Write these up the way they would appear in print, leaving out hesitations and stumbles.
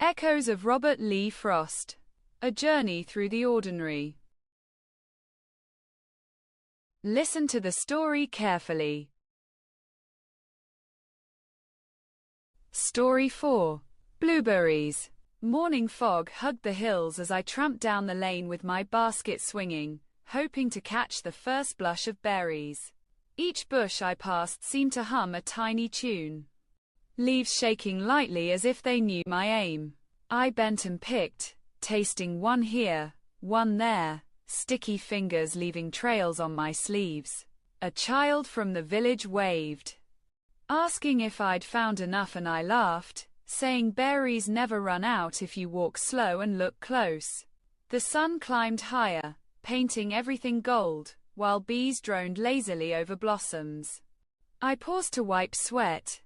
Echoes of Robert Lee Frost. A Journey Through the Ordinary. Listen to the story carefully. Story 4. Blueberries. Morning fog hugged the hills as I tramped down the lane with my basket swinging, hoping to catch the first blush of berries. Each bush I passed seemed to hum a tiny tune, leaves shaking lightly as if they knew my aim. I bent and picked, tasting one here, one there, sticky fingers leaving trails on my sleeves. A child from the village waved, asking if I'd found enough, and I laughed, saying berries never run out if you walk slow and look close. The sun climbed higher, painting everything gold, while bees droned lazily over blossoms. I paused to wipe sweat,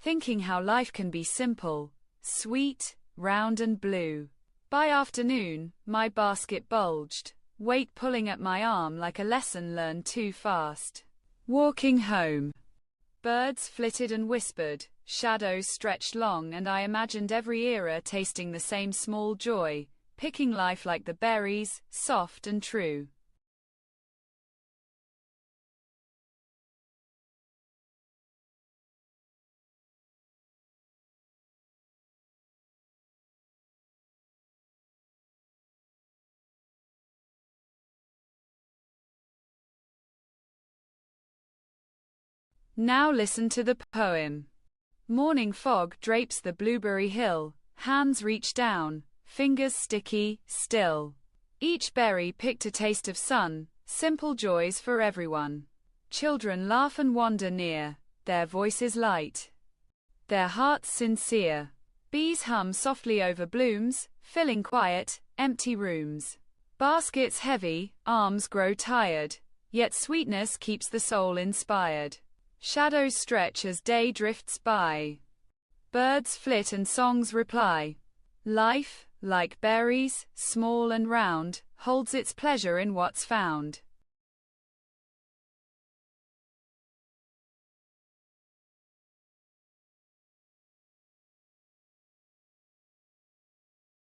thinking how life can be simple, sweet, round and blue. By afternoon, my basket bulged, weight pulling at my arm like a lesson learned too fast. Walking home, birds flitted and whispered, shadows stretched long, and I imagined every era tasting the same small joy, picking life like the berries, soft and true. Now listen to the poem. Morning fog drapes the blueberry hill, hands reach down, fingers sticky, still. Each berry picked a taste of sun, simple joys for everyone. Children laugh and wander near, their voices light, their hearts sincere. Bees hum softly over blooms, filling quiet, empty rooms. Baskets heavy, arms grow tired, yet sweetness keeps the soul inspired. Shadows stretch as day drifts by. Birds flit and songs reply. Life, like berries, small and round, holds its pleasure in what's found.